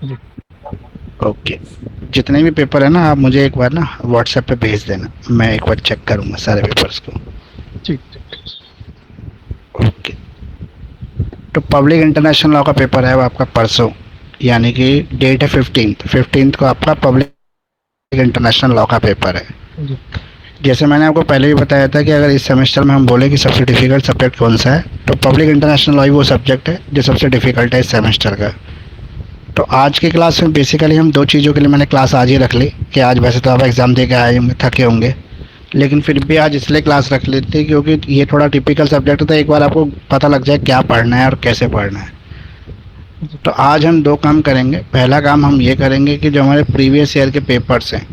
जी। Okay. जितने भी paper है ना, आप मुझे एक बार ना व्हाट्सएप पे भेज देना, मैं एक बार चेक करूँगा सारे पेपर्स को। ठीक ठीक। ओके। तो पब्लिक इंटरनेशनल लॉ का पेपर है वो आपका परसों, यानी कि डेट है 15th को आपका पब्लिक इंटरनेशनल लॉ का पेपर है। जी। जैसे मैंने आपको पहले भी बताया था कि अगर इस सेमेस्टर में हम बोले कि सबसे डिफिकल्ट सब्जेक्ट कौन सा है, तो पब्लिक इंटरनेशनल लॉ ही वो सब्जेक्ट है जो सबसे डिफिकल्ट है इस सेमेस्टर का। तो आज की क्लास में बेसिकली हम दो चीज़ों के लिए मैंने क्लास आज ही रख ली, कि आज वैसे तो आप एग्ज़ाम दे के आए होंगे, थके होंगे, लेकिन फिर भी आज इसलिए क्लास रख लेते हैं क्योंकि ये थोड़ा टिपिकल सब्जेक्ट होता है, एक बार आपको पता लग जाए क्या पढ़ना है और कैसे पढ़ना है। जी। तो आज हम दो काम करेंगे। पहला काम हम ये करेंगे कि जो हमारे प्रीवियस ईयर के पेपर्स हैं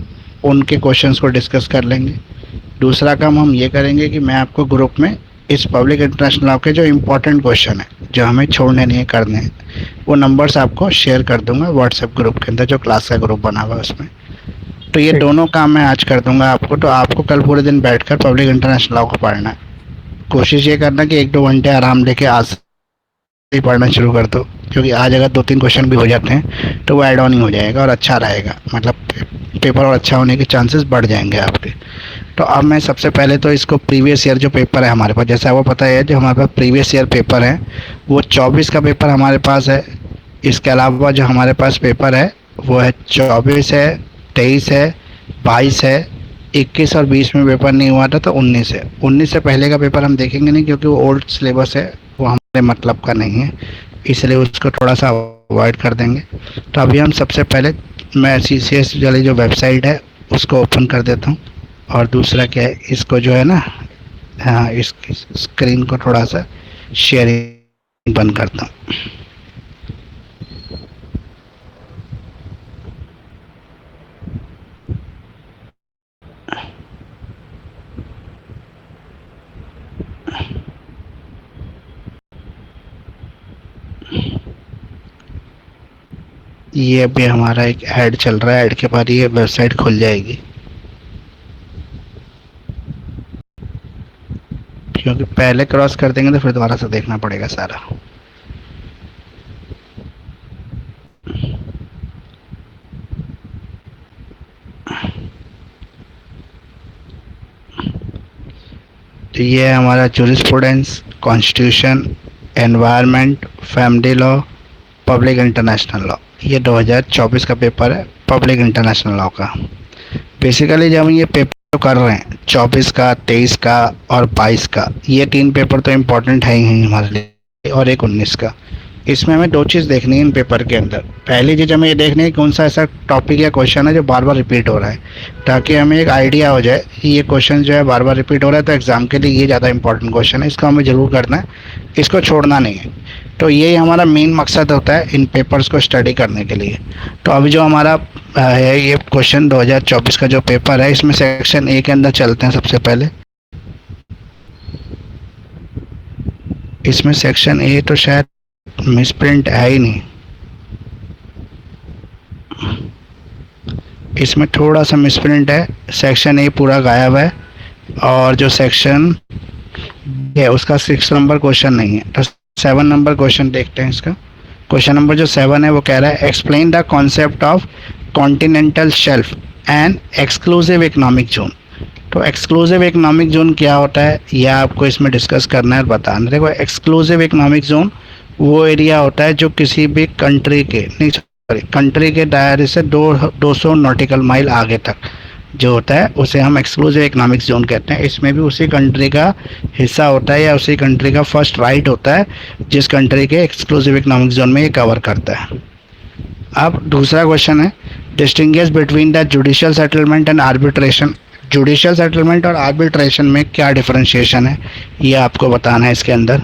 उनके क्वेश्चंस को डिस्कस कर लेंगे। दूसरा काम हम ये करेंगे कि मैं आपको ग्रुप में इस पब्लिक इंटरनेशनल लॉ के जो इम्पोर्टेंट क्वेश्चन है, जो हमें छोड़ने नहीं करने हैं, वो नंबर्स आपको शेयर कर दूंगा व्हाट्सएप ग्रुप के अंदर, जो क्लास का ग्रुप बना हुआ है उसमें। तो ये ठीक। दोनों काम मैं आज कर दूंगा आपको। तो आपको कल पूरे दिन बैठकर पब्लिक इंटरनेशनल लॉ को पढ़ना है। कोशिश ये करना कि 1-2 घंटे आराम लेके आज ही पढ़ना शुरू कर दो, क्योंकि आज अगर 2-3 क्वेश्चन भी हो जाते हैं तो वो ऐड ऑन ही हो जाएगा और अच्छा रहेगा, मतलब पेपर और अच्छा होने के चांसेस बढ़ जाएंगे आपके। तो अब मैं सबसे पहले तो इसको प्रीवियस ईयर जो पेपर है हमारे पास, जैसा आपको पता है जो हमारे पास प्रीवियस ईयर पेपर है वो 24 का पेपर हमारे पास है। इसके अलावा जो हमारे पास पेपर है वो है 24 है, 23 है, 22 है, 21 और 20 में पेपर नहीं हुआ था तो 19 है। 19 से पहले का पेपर हम देखेंगे नहीं क्योंकि वो ओल्ड सिलेबस है, वो हमारे मतलब का नहीं है, इसलिए उसको थोड़ा सा अवॉइड कर देंगे। तो अभी हम सबसे पहले मैं CCS वाली जो वेबसाइट है उसको ओपन कर देता हूँ। और दूसरा क्या है, इसको जो है ना, हाँ, इस स्क्रीन को थोड़ा सा शेयरिंग बंद करता हूँ। ये अभी हमारा एक ऐड चल रहा है, ऐड के बाद ये वेबसाइट खुल जाएगी, क्योंकि पहले क्रॉस कर देंगे तो फिर दोबारा से देखना पड़ेगा सारा। तो ये है हमारा jurisprudence, constitution, environment, family law, public international law. ये 2024 का पेपर है पब्लिक इंटरनेशनल लॉ का। बेसिकली जब हम ये पेपर कर रहे हैं 24 का, 23 का और 22 का, ये तीन पेपर तो इम्पोर्टेंट है ही हमारे लिए, और एक 19 का। इसमें हमें दो चीज़ देखनी है इन पेपर के अंदर। पहली चीज़ हमें ये देखनी है कौन सा ऐसा टॉपिक या क्वेश्चन है जो बार बार रिपीट हो रहा है, ताकि हमें एक आइडिया हो जाए कि ये क्वेश्चन जो है बार बार रिपीट हो रहा है तो एग्ज़ाम के लिए ये ज़्यादा इंपॉर्टेंट क्वेश्चन है, इसको हमें ज़रूर करना है, इसको छोड़ना नहीं है। तो यही हमारा मेन मकसद होता है इन पेपर्स को स्टडी करने के लिए। तो अभी जो हमारा है ये क्वेश्चन 2024 का जो पेपर है, इसमें सेक्शन ए के अंदर चलते हैं सबसे पहले। इसमें सेक्शन ए तो शायद मिसप्रिंट है ही नहीं, इसमें थोड़ा सा मिसप्रिंट है, सेक्शन ए पूरा गायब है। और जो सेक्शन है उसका 6 नंबर क्वेश्चन नहीं है, तो 7 नंबर क्वेश्चन देखते हैं इसका। क्वेश्चन नंबर जो 7 है वो कह रहा है explain the concept of continental shelf and exclusive economic zone. तो एक्सक्लूसिव इकोनॉमिक जोन क्या होता है यह आपको इसमें डिस्कस करना है और बताना। देखो, एक्सक्लूसिव इकोनॉमिक जोन वो एरिया होता है जो किसी भी कंट्री के, नहीं सॉरी, कंट्री के दायरे से 200 नॉटिकल माइल आगे तक जो होता है उसे हम एक्सक्लूसिव इकोनॉमिक जोन कहते हैं। इसमें भी उसी कंट्री का हिस्सा होता है या उसी कंट्री का फर्स्ट राइट होता है जिस कंट्री के एक्सक्लूसिव इकोनॉमिक जोन में ये कवर करता है। अब दूसरा क्वेश्चन है distinguish between the judicial settlement and arbitration. Judicial settlement और आर्बिट्रेशन में क्या डिफरेंशिएशन है ये आपको बताना है इसके अंदर।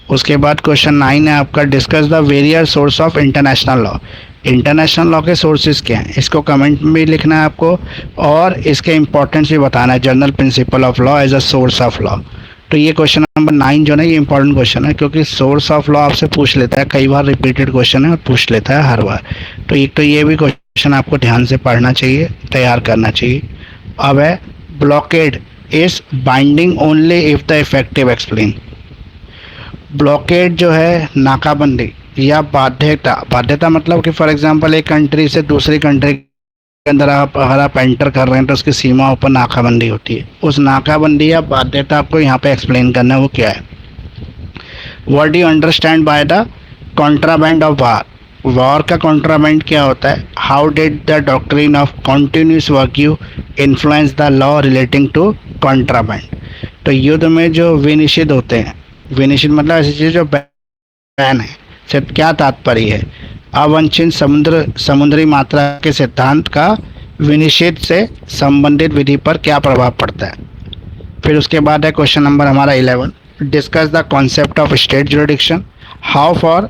उसके बाद क्वेश्चन 9 है आपका discuss the various source of international law. International law के सोर्सेज क्या हैं इसको कमेंट में भी लिखना है आपको, और इसके इंपॉर्टेंस भी बताना है, general principle of law as a source of law. तो ये क्वेश्चन नंबर 9 जो है ये इंपॉर्टेंट क्वेश्चन है, क्योंकि सोर्स ऑफ लॉ आपसे पूछ लेता है, कई बार रिपीटेड क्वेश्चन है और पूछ लेता है हर बार। तो एक तो ये भी क्वेश्चन आपको ध्यान से पढ़ना चाहिए, तैयार करना चाहिए। अब है blockade is binding only if the effective explain. Blockade जो है नाकाबंदी, या बाध्यता। बाध्यता मतलब कि फॉर एग्जांपल एक कंट्री से दूसरी कंट्री के अंदर आप अगर आप एंटर कर रहे हैं तो उसकी सीमाओं पर नाकाबंदी होती है, उस नाकाबंदी या बाध्यता आपको यहाँ पे एक्सप्लेन करना है वो क्या है। What do you understand by the contraband of war. War का कॉन्ट्राबैंड क्या होता है। How did the doctrine of continuous voyage influence the law relating to contraband. तो युद्ध में जो विनिषेध होते हैं, विनिषेध मतलब ऐसी चीज़ जो बैन है, से क्या तात्पर्य है। अवांछित समुद्री मात्रा के सिद्धांत का विनिषेध से संबंधित विधि पर क्या प्रभाव पड़ता है। फिर उसके बाद है क्वेश्चन नंबर हमारा 11, discuss the concept of state jurisdiction. How for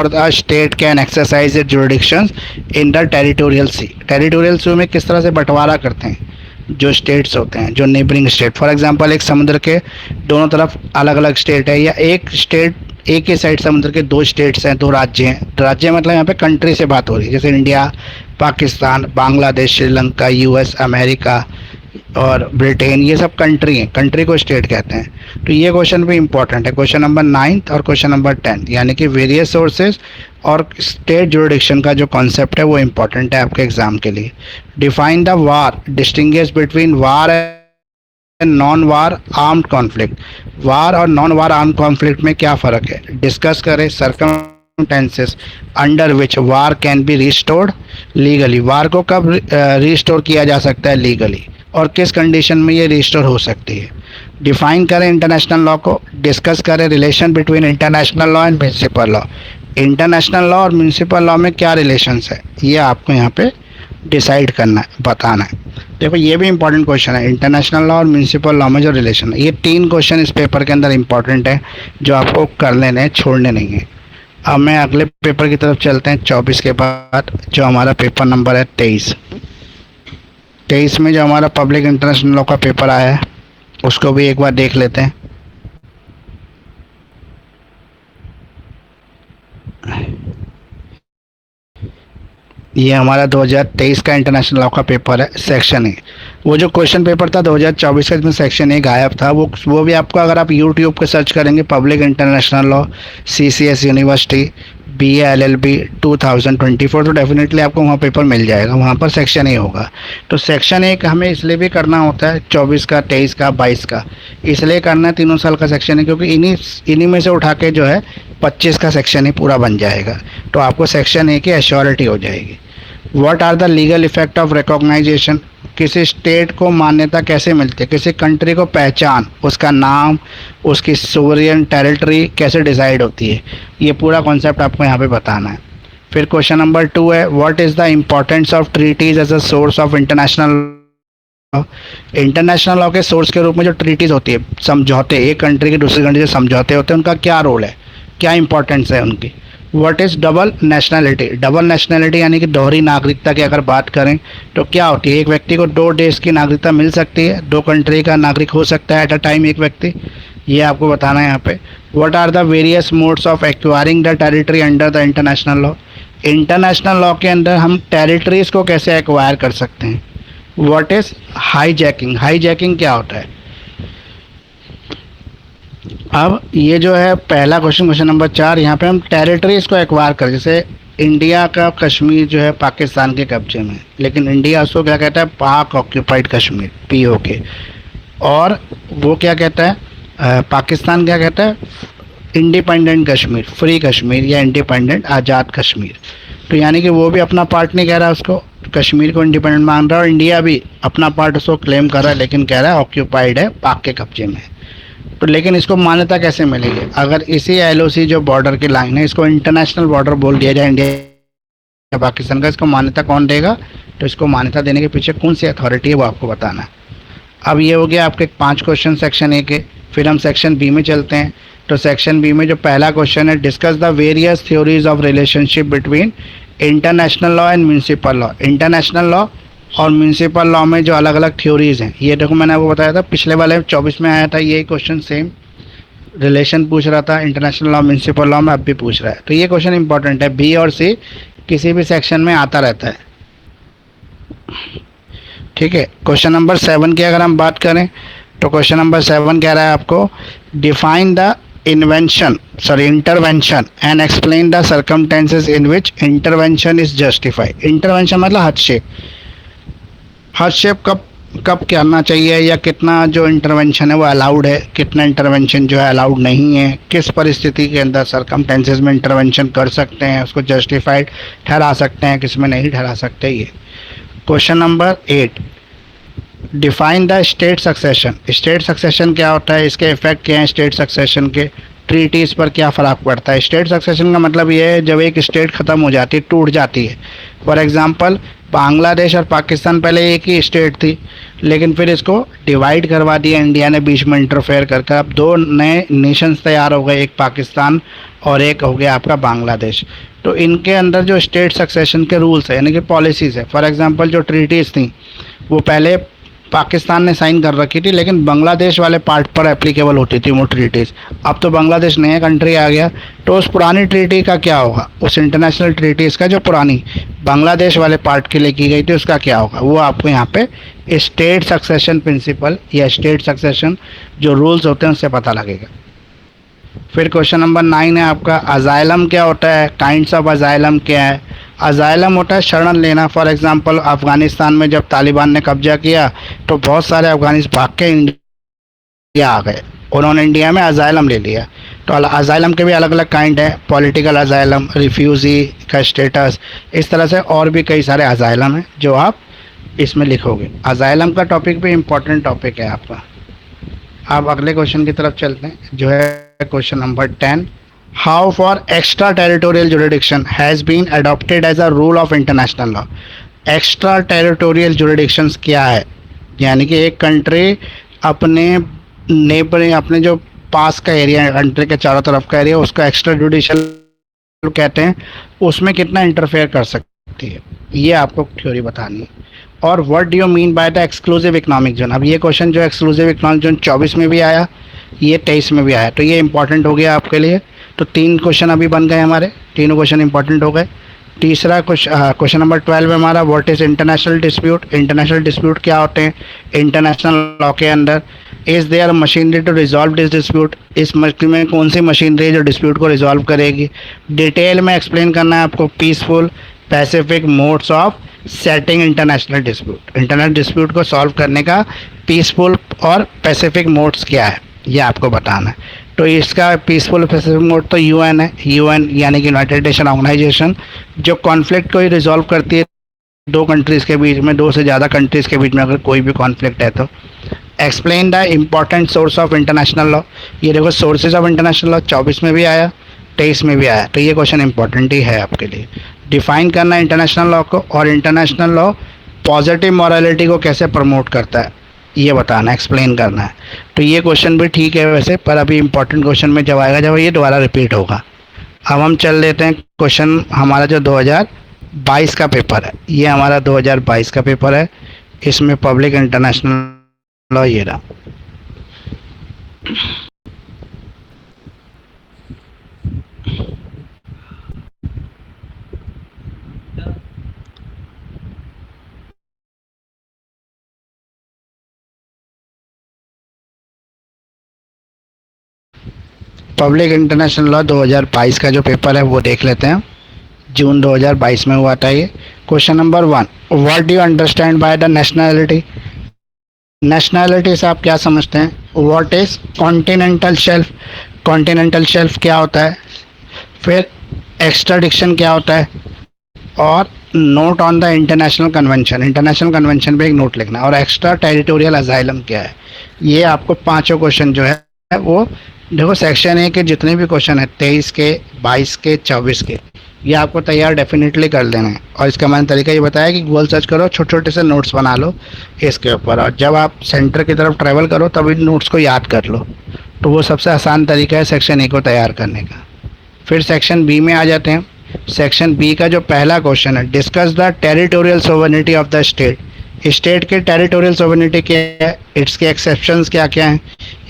the state can exercise it jurisdiction in the territorial C. Territorial सी में किस तरह से बंटवारा करते हैं जो स्टेट्स होते हैं, जो नेबरिंग स्टेट। फॉर एग्जांपल एक समुद्र के दोनों तरफ अलग अलग स्टेट है, या एक स्टेट, एक ही साइड समुद्र के दो स्टेट्स हैं, दो राज्य हैं। राज्य मतलब यहाँ पे कंट्री से बात हो रही है, जैसे India, Pakistan, Bangladesh, Sri Lanka, US, America और ब्रिटेन, ये सब कंट्री हैं, कंट्री को स्टेट कहते हैं। तो ये क्वेश्चन भी इंपॉर्टेंट है, क्वेश्चन नंबर 9 और क्वेश्चन नंबर 10, यानी कि वेरियस सोर्सेज और स्टेट जुरिडिक्शन का जो कॉन्सेप्ट है वो इंपॉर्टेंट है आपके एग्जाम के लिए। Define the war, distinguish between war and non war armed conflict. War और नॉन वार आर्म्ड कॉन्फ्लिक्ट में क्या फ़र्क है, डिस्कस करें। Circumstances under which war can be restored legally. War को कब रिस्टोर किया जा सकता है लीगली, और किस कंडीशन में ये रिस्टोर हो सकती है। डिफाइन करें इंटरनेशनल लॉ को। डिस्कस करें relation between international law and municipal law. International law और म्यूनसिपल लॉ में क्या रिलेशंस है ये आपको यहाँ पे डिसाइड करना है, बताना है। देखो ये भी इंपॉर्टेंट क्वेश्चन है, इंटरनेशनल लॉ और म्यूनसिपल लॉ में जो रिलेशन है। ये 3 क्वेश्चन इस पेपर के अंदर इंपॉर्टेंट है जो आपको कर लेने हैं, छोड़ने नहीं है। अब मैं अगले पेपर की तरफ चलते हैं 24 के बाद, जो हमारा पेपर नंबर है 23। 23 में जो हमारा पब्लिक इंटरनेशनल लॉ का पेपर आया है उसको भी एक बार देख लेते हैं। ये हमारा 2023 का इंटरनेशनल लॉ का पेपर है, सेक्शन ए। वो जो क्वेश्चन पेपर था 2024 का, जिसमें सेक्शन ए गायब था, वो भी आपको अगर आप यूट्यूब पे सर्च करेंगे public international law CCS university BA LLB 2024, तो डेफिनेटली आपको वहाँ पेपर मिल जाएगा, वहाँ पर सेक्शन ए होगा। तो सेक्शन ए हमें इसलिए भी करना होता है 24 का, 23 का, 22 का, इसलिए करना है 3 साल का सेक्शन है, क्योंकि इन्हीं में से उठा के जो है 25 का सेक्शन ए पूरा बन जाएगा। तो आपको सेक्शन ए की एश्योरिटी हो जाएगी। What are the legal effect of recognization. किसी स्टेट को मान्यता कैसे मिलती है, किसी कंट्री को पहचान, उसका नाम, उसकी सोवरियन टेरिटरी कैसे डिसाइड होती है, ये पूरा कॉन्सेप्ट आपको यहाँ पे बताना है। फिर क्वेश्चन नंबर 2 है, what is the importance of treaties as a source of international law. International law के सोर्स के रूप में जो ट्रीटीज होती है, समझौते, एक कंट्री की दूसरी कंट्री से समझौते होते हैं, उनका क्या रोल है, क्या इंपॉर्टेंस है उनकी। What is double nationality. Double nationality यानी कि दोहरी नागरिकता की अगर बात करें तो क्या होती है, एक व्यक्ति को 2 देश की नागरिकता मिल सकती है, 2 कंट्री का नागरिक हो सकता है एट अ टाइम एक व्यक्ति, ये आपको बताना है यहाँ पे। What are the various modes of acquiring the territory under the international law. International law के अंदर हम टेरिटरीज को कैसे एक्वायर कर सकते हैं। What is hijacking. हाईजैकिंग क्या होता है। अब ये जो है पहला क्वेश्चन नंबर 4, यहाँ पे हम टेरिटरीज को एक्वायर कर, जैसे इंडिया का कश्मीर जो है पाकिस्तान के कब्जे में, लेकिन इंडिया उसको क्या कहता है, पाक ऑक्यूपाइड कश्मीर, POK, और वो क्या कहता है, पाकिस्तान क्या कहता है, इंडिपेंडेंट कश्मीर, फ्री कश्मीर या इंडिपेंडेंट आज़ाद कश्मीर। तो यानी कि वो भी अपना पार्ट नहीं कह रहा उसको, कश्मीर को इंडिपेंडेंट मान रहा है, और इंडिया भी अपना पार्ट उसको क्लेम कर रहा है, लेकिन कह रहा है ऑक्यूपाइड है, पाक के कब्जे में। तो लेकिन इसको मान्यता कैसे मिलेगी, अगर इसी LOC जो बॉर्डर की लाइन है इसको इंटरनेशनल बॉर्डर बोल दिया जाए इंडिया या पाकिस्तान का, इसको मान्यता कौन देगा। तो इसको मान्यता देने के पीछे कौन सी अथॉरिटी है वो आपको बताना है। अब ये हो गया आपके 5 क्वेश्चन सेक्शन ए के। फिर हम सेक्शन बी में चलते हैं। तो सेक्शन बी में जो पहला क्वेश्चन है, discuss the various theories of relationship between international law and municipal law. International law और म्यूनसिपल लॉ में जो अलग अलग थ्योरीज़ हैं, ये देखो मैंने आपको बताया था, पिछले वाले 24 में आया था यही क्वेश्चन, सेम रिलेशन पूछ रहा था इंटरनेशनल लॉ म्यूनसिपल लॉ में, अब भी पूछ रहा है। तो ये क्वेश्चन इंपॉर्टेंट है, B और C किसी भी सेक्शन में आता रहता है, ठीक है। क्वेश्चन नंबर 7 की अगर हम बात करें तो क्वेश्चन नंबर 7 कह रहा है आपको, define the intervention and explain the circumstances in which intervention is justified. Intervention मतलब हस्तक्षेप कब कब करना चाहिए या कितना जो इंटरवेंशन है वो अलाउड है, कितना इंटरवेंशन जो है अलाउड नहीं है, किस परिस्थिति के अंदर सर्कमटेंसेस में इंटरवेंशन कर सकते हैं, उसको जस्टिफाइड ठहरा सकते हैं, किस में नहीं ठहरा सकते। ये question number 8, define the state succession. State succession क्या होता है, इसके इफेक्ट क्या हैं स्टेट सक्सेशन के, ट्रीटीज़ पर क्या फ़र्क पड़ता है। स्टेट सक्सेशन का मतलब ये है जब एक स्टेट ख़त्म हो जाती है, टूट जाती है। फॉर एग्ज़ाम्पल बांग्लादेश और पाकिस्तान पहले एक ही स्टेट थी, लेकिन फिर इसको डिवाइड करवा दिया इंडिया ने बीच में इंटरफेयर करके, अब दो नए नेशंस तैयार हो गए, एक पाकिस्तान और एक हो गया आपका बांग्लादेश। तो इनके अंदर जो स्टेट सक्सेशन के रूल्स है यानी कि पॉलिसीज़ है, फॉर एग्ज़ाम्पल जो ट्रीटीज़ थी वो पहले पाकिस्तान ने साइन कर रखी थी, लेकिन बांग्लादेश वाले पार्ट पर एप्लीकेबल होती थी वो ट्रीटीज़। अब तो बांग्लादेश नया कंट्री आ गया, तो उस पुरानी ट्रीटी का क्या होगा, उस इंटरनेशनल ट्रीटीज़ का जो पुरानी बांग्लादेश वाले पार्ट के लिए की गई थी उसका क्या होगा, वो आपको यहाँ पे स्टेट सक्सेशन प्रिंसिपल या स्टेट सक्सेशन जो रूल्स होते हैं उससे पता लगेगा। फिर क्वेश्चन नंबर 9 है आपका, अजाइलम क्या होता है, काइंड्स ऑफ अजाइलम क्या है। अजाइलम होता है शरण लेना। फॉर एग्जांपल अफ़गानिस्तान में जब तालिबान ने कब्जा किया तो बहुत सारे अफ़गानिस भाग के इंडिया आ गए, उन्होंने इंडिया में अजाइलम ले लिया। तो अजाइलम के भी अलग अलग काइंड है, पॉलिटिकल अजाइलम, रिफ्यूज़ी का स्टेटस, इस तरह से और भी कई सारे अजाइलम हैं जो आप इसमें लिखोगे। अजाइलम का टॉपिक भी इम्पोर्टेंट टॉपिक है आपका। आप अगले क्वेश्चन की तरफ चलते हैं जो है question number 10, how far extra territorial jurisdiction has been adopted as a rule of international law. Extra territorial jurisdictions क्या है, यानी कि एक कंट्री अपने नेबरिंग, अपने जो पास का एरिया है, कंट्री के चारों तरफ का एरिया, उसका एक्स्ट्रा जुडिशियल कहते हैं, उसमें कितना इंटरफेयर कर सकती है, ये आपको थ्योरी बतानी है। और what do you mean by the exclusive economic zone. अब ये क्वेश्चन जो एक्सक्लूसिव इकोनॉमिक जोन 24 में भी आया, ये 23 में भी आया, तो ये इंपॉर्टेंट हो गया आपके लिए। तो 3 क्वेश्चन अभी बन गए हमारे, तीनों क्वेश्चन इंपॉर्टेंट हो गए। तीसरा क्वेश्चन नंबर 12 में हमारा, what is international dispute. International dispute क्या होते हैं इंटरनेशनल लॉ के अंदर। Is there machinery to resolve this dispute, इस में कौन सी मशीनरी है जो डिस्प्यूट को रिजॉल्व करेगी। डिटेल में एक्सप्लेन करना है आपको peaceful Pacific modes of setting international dispute. International dispute को सॉल्व करने का पीसफुल और पैसिफिक मोड्स क्या है ये आपको बताना है। तो इसका पीसफुल पैसिफिक मोड तो यूएन है, यूएन यानी कि यूनाइटेड नेशन ऑर्गेनाइजेशन, जो कॉन्फ्लिक्ट को ही रिजॉल्व करती है दो कंट्रीज़ के बीच में, दो से ज़्यादा कंट्रीज़ के बीच में अगर कोई भी कॉन्फ्लिक्ट है तो। Explain the important source of international law. ये देखो सोर्सेज ऑफ इंटरनेशनल लॉ 24 में भी आया, 23 में भी आया, तो ये क्वेश्चन इंपॉर्टेंट ही है आपके लिए। डिफाइन करना है इंटरनेशनल लॉ को, और इंटरनेशनल लॉ पॉजिटिव मॉरलिटी को कैसे प्रमोट करता है ये बताना, एक्सप्लेन करना है। तो ये क्वेश्चन भी ठीक है वैसे, पर अभी इंपॉर्टेंट क्वेश्चन में जब आएगा जब ये दोबारा रिपीट होगा। अब हम चल लेते हैं क्वेश्चन हमारा जो 2022 का पेपर है, ये हमारा 2022 का पेपर है, इसमें पब्लिक इंटरनेशनल लॉ ये रहा। पब्लिक इंटरनेशनल लॉ 2022 का जो पेपर है वो देख लेते हैं, जून 2022 में हुआ था ये। Question number 1, what do you understand by the nationality. Nationality से आप क्या समझते हैं। What is continental shelf. Continental shelf क्या होता है। फिर एक्स्ट्राडिक्शन क्या होता है, और note on the international convention. International convention पे एक नोट लिखना है। और एक्स्ट्रा टेरिटोरियल अजाइलम क्या है। ये आपको पाँचों क्वेश्चन जो है वो देखो, सेक्शन ए के जितने भी क्वेश्चन है 23 के, 22 के, 24 के, ये आपको तैयार डेफिनेटली कर लेना है। और इसका मैंने तरीका ये बताया कि गूगल सर्च करो, छोटे छोटे से नोट्स बना लो इसके ऊपर, और जब आप सेंटर की तरफ ट्रैवल करो तब इन नोट्स को याद कर लो। तो वो सबसे आसान तरीका है सेक्शन ए को तैयार करने का। फिर सेक्शन बी में आ जाते हैं। सेक्शन बी का जो पहला क्वेश्चन है, discuss the territorial sovereignty of the state. State के टेरिटोरियल सोवरेनिटी क्या है, इट्स के एक्सेप्शंस क्या क्या हैं,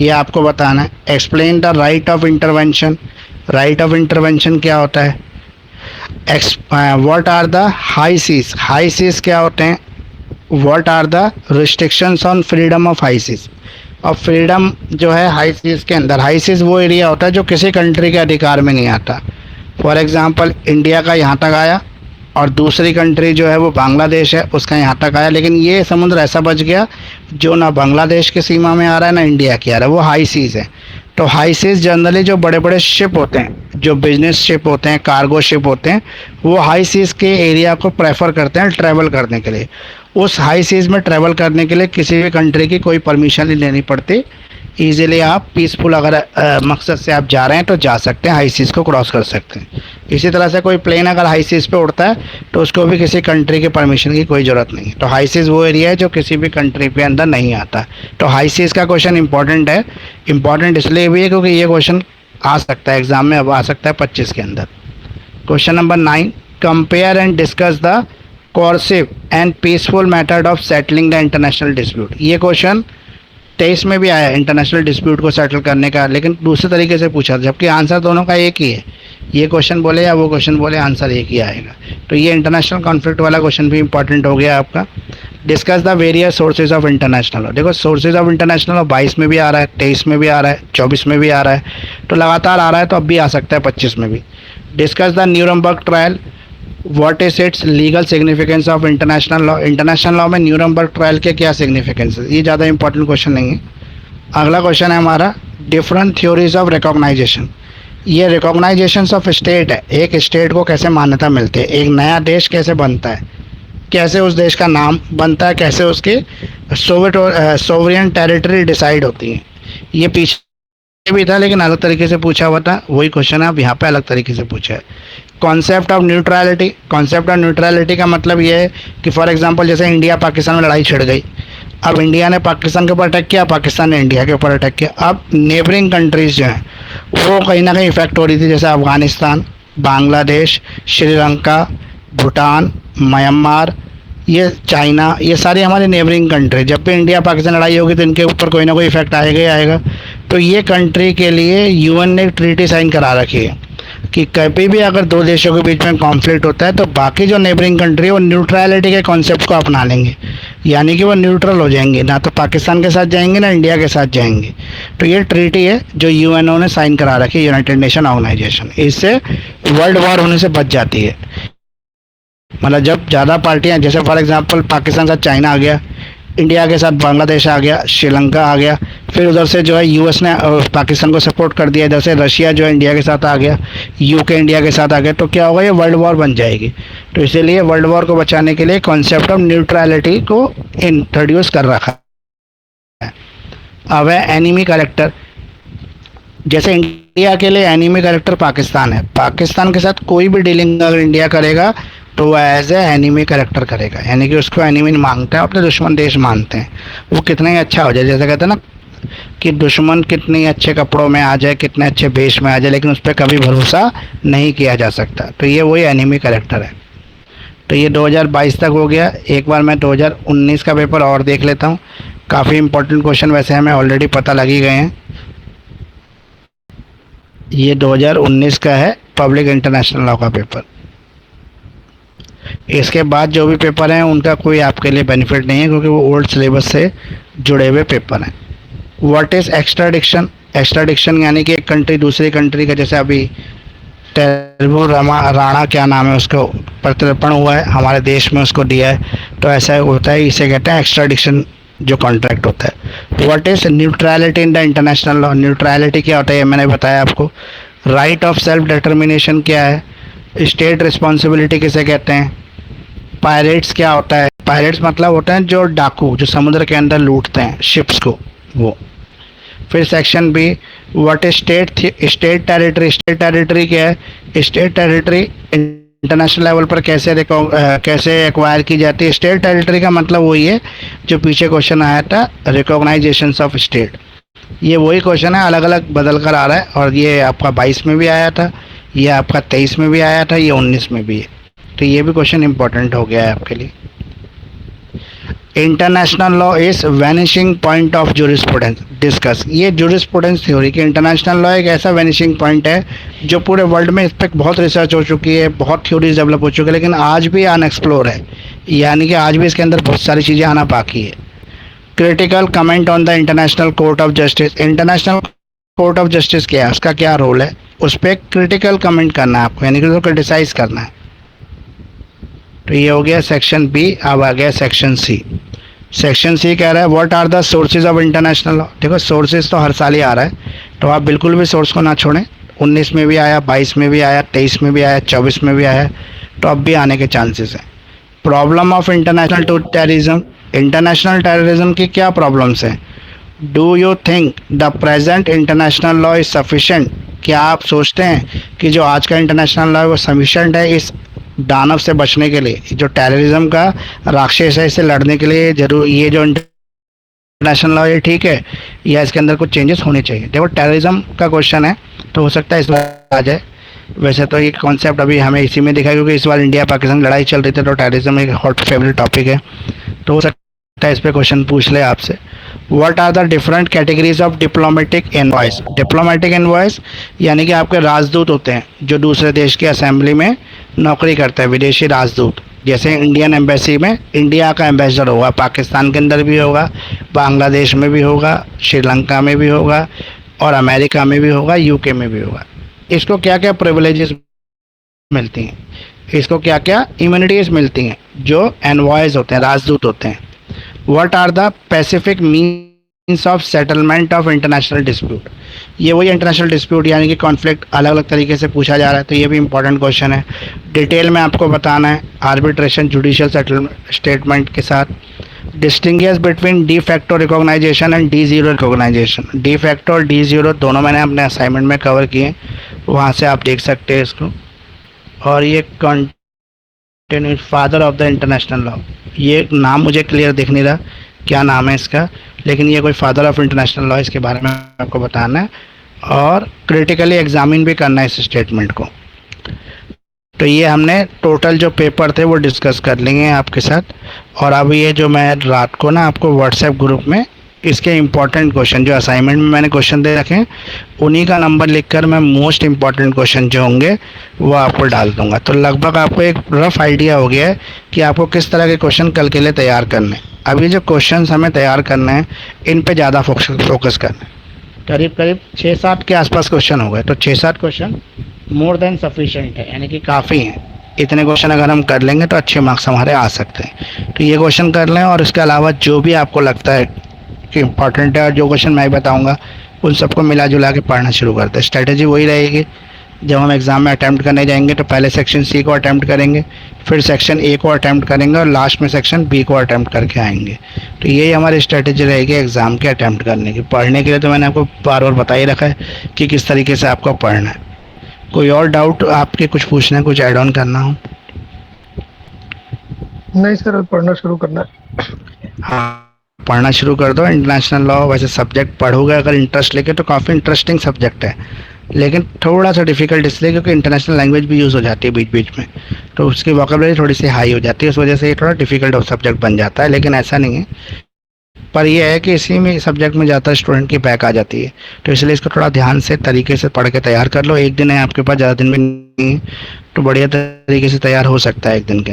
ये आपको बताना है। Explain the right of intervention. Right of intervention क्या होता है। What are the high seas. High seas क्या होते हैं। What are the restrictions on freedom of high seas. और फ्रीडम जो है हाई सीज के अंदर, हाई सीज वो एरिया होता है जो किसी कंट्री के अधिकार में नहीं आता। फॉर एग्जांपल इंडिया का यहाँ तक आया और दूसरी कंट्री जो है वो बांग्लादेश है, उसका यहाँ तक आया, लेकिन ये समुद्र ऐसा बच गया जो ना बांग्लादेश की सीमा में आ रहा है ना इंडिया की आ रहा है, वो हाई सीज है। तो हाई सीज जनरली जो बड़े बड़े शिप होते हैं, जो बिजनेस शिप होते हैं, कार्गो शिप होते हैं, वो हाई सीज के एरिया को प्रेफर करते हैं ट्रैवल करने के लिए। उस हाई सीज में ट्रैवल करने के लिए किसी भी कंट्री की कोई परमिशन नहीं लेनी पड़ती, ईजिली आप पीसफुल अगर मकसद से आप जा रहे हैं तो जा सकते हैं, हाई सीज को क्रॉस कर सकते हैं। इसी तरह से कोई प्लेन अगर हाई सीज पे उड़ता है तो उसको भी किसी कंट्री के परमिशन की कोई ज़रूरत नहीं है। तो हाई सीज वो एरिया है जो किसी भी कंट्री पे अंदर नहीं आता। तो हाई सीज का क्वेश्चन इंपॉर्टेंट है, इंपॉर्टेंट इसलिए भी है क्योंकि ये क्वेश्चन आ सकता है एग्जाम में, अब आ सकता है 25 के अंदर। Question number 9, compare and discuss the coercive and peaceful method of settling the international dispute. ये क्वेश्चन 23 में भी आया इंटरनेशनल डिस्प्यूट को सेटल करने का, लेकिन दूसरे तरीके से पूछा था, जबकि आंसर दोनों का एक ही है। ये क्वेश्चन बोले या वो क्वेश्चन बोले, आंसर एक ही आएगा। तो ये इंटरनेशनल कॉन्फ्लिक्ट वाला क्वेश्चन भी इंपॉर्टेंट हो गया आपका। Discuss the various sources of international law. देखो सोर्सेज ऑफ इंटरनेशनल लॉ 22 में भी आ रहा है, 23 में भी आ रहा है, 24 में भी आ रहा है, तो लगातार आ रहा है, तो अब भी आ सकता है 25 में भी। Discuss the Nuremberg trial, what is it's legal significance of international law. International law में न्यूरमबर्ग ट्रायल के क्या सिग्निफिकेंस है, ये ज़्यादा इंपॉर्टेंट क्वेश्चन नहीं है। अगला क्वेश्चन है हमारा डिफरेंट थ्योरीज ऑफ रिकॉग्नाइजेशन। ये रिकॉग्नाइजेशन ऑफ स्टेट है, एक स्टेट को कैसे मान्यता मिलती है, एक नया देश कैसे बनता है, कैसे उस देश का नाम बनता है, कैसे उसके सोवरियन टेरिटरी डिसाइड होती है। ये पीछे भी था लेकिन अलग तरीके से पूछा हुआ था, वही क्वेश्चन है अब यहाँ पे अलग तरीके से पूछा है। Concept of neutrality, concept of neutrality का मतलब ये है कि फॉर एग्जांपल जैसे इंडिया पाकिस्तान में लड़ाई छिड़ गई, अब इंडिया ने पाकिस्तान के ऊपर अटैक किया, पाकिस्तान ने इंडिया के ऊपर अटैक किया, अब नेबरिंग कंट्रीज जो हैं वो कहीं ना कहीं इफेक्ट हो रही थी, जैसे अफगानिस्तान, बांग्लादेश, श्रीलंका, भूटान, म्यांमार, ये चाइना, ये सारी हमारे नेबरिंग कंट्री। जब भी इंडिया पाकिस्तान लड़ाई होगी तो इनके ऊपर कोई ना कोई इफेक्ट आएगा ही आएगा। तो ये कंट्री के लिए यूएन ने ट्रीटी साइन करा रखी है कि कभी भी अगर दो देशों के बीच में कॉन्फ्लिक्ट होता है तो बाकी जो नेबरिंग कंट्री है वो न्यूट्रलिटी के कॉन्सेप्ट को अपना लेंगे, यानी कि वो न्यूट्रल हो जाएंगे, ना तो पाकिस्तान के साथ जाएंगे ना इंडिया के साथ जाएंगे। तो ये ट्रीटी है जो यूएनओ ने साइन करा रखी है, यूनाइटेड नेशन ऑर्गेनाइजेशन। इससे वर्ल्ड वॉर होने से बच जाती है। मतलब जब ज़्यादा पार्टियाँ, जैसे फॉर एग्जांपल पाकिस्तान के साथ चाइना आ गया, इंडिया के साथ बांग्लादेश आ गया, श्रीलंका आ गया, फिर उधर से जो है यूएस ने पाकिस्तान को सपोर्ट कर दिया, इधर से रशिया जो है इंडिया के साथ आ गया, यूके इंडिया के साथ आ गया, तो क्या होगा, ये वर्ल्ड वॉर बन जाएगी। तो इसीलिए वर्ल्ड वॉर को बचाने के लिए कॉन्सेप्ट ऑफ न्यूट्रलिटी को इंट्रोड्यूस कर रखा है। अब है एनिमी कैरेक्टर। जैसे इंडिया के लिए एनिमी कैरेक्टर पाकिस्तान है, पाकिस्तान के साथ कोई भी डीलिंग अगर इंडिया करेगा तो वह एज ए एनिमी कैरेक्टर करेगा, यानी कि उसको एनिमी मांगते हैं, अपने दुश्मन देश मानते हैं। वो कितना ही अच्छा हो जाए, जैसे कहते हैं ना कि दुश्मन कितने अच्छे कपड़ों में आ जाए, कितने अच्छे वेश में आ जाए, लेकिन उस पर कभी भरोसा नहीं किया जा सकता। तो ये वही एनिमी कैरेक्टर है। तो ये 2022 तक हो गया। एक बार मैं 2019 का पेपर और देख लेता हूँ, काफ़ी इंपॉर्टेंट क्वेश्चन वैसे हमें ऑलरेडी पता लग ही गए हैं। ये 2019 का है पब्लिक इंटरनेशनल लॉ का पेपर। इसके बाद जो भी पेपर हैं उनका कोई आपके लिए बेनिफिट नहीं है, क्योंकि वो ओल्ड सिलेबस से जुड़े हुए पेपर हैं। What is एक्स्ट्राडिक्शन। एक्स्ट्राडिक्शन यानी कि एक कंट्री दूसरी कंट्री का, जैसे अभी टेरबू राणा क्या नाम है, उसको प्रत्यर्पण हुआ है, हमारे देश में उसको दिया है, तो ऐसा होता है, इसे कहते हैं एक्स्ट्राडिक्शन जो कॉन्ट्रैक्ट होता है। What is neutrality in the international law. Neutrality क्या होता है ये मैंने बताया आपको। राइट ऑफ सेल्फ डिटर्मिनेशन क्या है, स्टेट रिस्पॉन्सिबिलिटी किसे कहते हैं, पायरेट्स क्या होता है, पायरेट्स मतलब होते हैं जो डाकू जो समुद्र के अंदर लूटते हैं शिप्स को, वो। फिर section B, what is state territory. State territory क्या है, स्टेट टेरिटरी इंटरनेशनल लेवल पर कैसे एक्वायर की जाती है। स्टेट टेरिटरी का मतलब वही है जो पीछे क्वेश्चन आया था, रिकॉग्नाइजेशन ऑफ स्टेट। ये वही क्वेश्चन है, अलग अलग बदल कर आ रहा है, और ये आपका 22 में भी आया था, ये आपका 23 में भी आया था, ये 19 में भी है। तो ये भी क्वेश्चन इंपॉर्टेंट हो गया है आपके लिए। International law is vanishing point of jurisprudence discuss. ये जूरिस्प्रूडेंस थ्योरी कि इंटरनेशनल लॉ एक ऐसा वैनिशिंग पॉइंट है जो पूरे वर्ल्ड में इस पर बहुत रिसर्च हो चुकी है, बहुत थ्योरीज डेवलप हो चुकी है, लेकिन आज भी अनएक्सप्लोर है, यानी कि आज भी इसके अंदर बहुत सारी चीज़ें आना बाकी है। Critical comment on the international court of justice. International court of justice क्या है, उसका क्या रोल है, उस पर क्रिटिकल कमेंट करना है आपको, यानी कि उसको क्रिटिसाइज करना है। तो ये हो गया सेक्शन बी। अब आ गया सेक्शन सी। सेक्शन सी कह रहा है what are the sources of international law. देखो सोर्सेज तो हर साल ही आ रहा है, तो आप बिल्कुल भी सोर्स को ना छोड़ें। 19 में भी आया, 22 में भी आया, 23 में भी आया, 24 में भी आया, तो अब भी आने के चांसेस हैं। Problem of international to terrorism. International terrorism की क्या प्रॉब्लम्स हैं? Do you think the present international law is sufficient. क्या आप सोचते हैं कि जो आज का इंटरनेशनल लॉ है वो सफिशेंट है इस दानव से बचने के लिए, जो टेररिज्म का राक्षस है, इससे लड़ने के लिए जरूर ये जो इंटरनेशनल लॉ ये ठीक है, या इसके अंदर कुछ चेंजेस होने चाहिए? देखो टेररिज्म का क्वेश्चन है तो हो सकता है इस बार आ जाए। वैसे तो ये कॉन्सेप्ट अभी हमें इसी में दिखा, क्योंकि इस बार इंडिया पाकिस्तान लड़ाई चल रही थी, तो टेररिज्म एक हॉट फेवरेट टॉपिक है, तो हो सकता है इस पर क्वेश्चन पूछ ले आपसे। What are the different categories of diplomatic envoys. Diplomatic envoys यानी कि आपके राजदूत होते हैं जो दूसरे देश की असेंबली में नौकरी करते हैं, विदेशी राजदूत। जैसे इंडियन एम्बेसी में इंडिया का एम्बेसडर होगा, पाकिस्तान के अंदर भी होगा, बांग्लादेश में भी होगा, श्रीलंका में भी होगा, और अमेरिका में भी होगा, यूके में भी होगा। इसको क्या क्या प्रिविलेजेस मिलती हैं, इसको क्या क्या इम्यूनिटीज मिलती हैं जो एनवॉयज होते हैं, राजदूत होते हैं। What are the pacific means of settlement of international dispute. ये वही इंटरनेशनल डिस्प्यूट यानी कि कॉन्फ्लिक्ट अलग अलग तरीके से पूछा जा रहा है, तो ये भी इंपॉर्टेंट क्वेश्चन है। डिटेल में आपको बताना है आर्बिट्रेशन जुडिशियल सेटलमेंट स्टेटमेंट के साथ। Distinguish between de facto recognization and de jure recognization. De facto और डी जीरो दोनों मैंने अपने असाइनमेंट में कवर किए, वहाँ से आप देख सकते हैं इसको। और ये continue father of the international law, ये नाम मुझे क्लियर दिख नहीं रहा क्या नाम है इसका, लेकिन ये कोई फादर ऑफ इंटरनेशनल लॉ, इसके बारे में आपको बताना है और क्रिटिकली एग्जामिन भी करना है इस स्टेटमेंट को। तो ये हमने टोटल जो पेपर थे वो डिस्कस कर लेंगे आपके साथ। और अब ये जो मैं रात को ना आपको व्हाट्सएप ग्रुप में इसके इम्पॉर्टेंट क्वेश्चन जो असाइनमेंट में मैंने क्वेश्चन दे रखे हैं, उन्हीं का नंबर लिखकर मैं मोस्ट इम्पॉर्टेंट क्वेश्चन जो होंगे वो आपको डाल दूंगा। तो लगभग आपको एक रफ आइडिया हो गया है कि आपको किस तरह के क्वेश्चन कल के लिए तैयार करने हैं। अभी जो क्वेश्चन हमें तैयार करने हैं इन पे ज़्यादा फोकस करना है। करीब करीब 6-7 के आसपास क्वेश्चन हो गए, तो 6-7 क्वेश्चन मोर देन सफिशेंट है, यानी कि काफ़ी हैं। इतने क्वेश्चन अगर हम कर लेंगे तो अच्छे मार्क्स हमारे आ सकते हैं। तो ये क्वेश्चन कर लें, और इसके अलावा जो भी आपको लगता है कि इम्पॉर्टेंट है और जो क्वेश्चन मैं बताऊंगा उन सबको मिला जुला के पढ़ना शुरू करते हैं। स्ट्रेटेजी वही रहेगी, जब हम एग्ज़ाम में अटैम्प्ट करने जाएंगे तो पहले सेक्शन सी को अटैम्प्ट करेंगे, फिर सेक्शन ए को अटैम्प्ट करेंगे, और लास्ट में सेक्शन बी को अटैम्प्ट करके आएंगे। तो यही हमारी स्ट्रेटेजी रहेगी एग्ज़ाम के अटैम्प्ट करने की। पढ़ने के लिए तो मैंने आपको बार बार बता ही रखा है कि किस तरीके से आपको पढ़ना है। कोई और डाउट आपके, कुछ पूछना है, कुछ ऐड ऑन करना हो? नहीं सर, पढ़ना शुरू करना है। हाँ, पढ़ना शुरू कर दो। इंटरनेशनल लॉ वैसे सब्जेक्ट पढ़ोगे अगर इंटरेस्ट लेके तो काफ़ी इंटरेस्टिंग सब्जेक्ट है, लेकिन थोड़ा सा डिफिकल्ट इसलिए क्योंकि इंटरनेशनल लैंग्वेज भी यूज़ हो जाती है बीच बीच में, तो उसकी वोकैबुलरी थोड़ी सी हाई हो जाती है, उस वजह से ये थोड़ा डिफिकल्ट सब्जेक्ट बन जाता है। लेकिन ऐसा नहीं है, पर यह है कि इसी में सब्जेक्ट में ज़्यादा स्टूडेंट की बैक आ जाती है, तो इसलिए इसको थोड़ा ध्यान से तरीके से पढ़ के तैयार कर लो। एक दिन है आपके पास, ज़्यादा दिन में नहीं है, तो बढ़िया तरीके से तैयार हो सकता है एक दिन के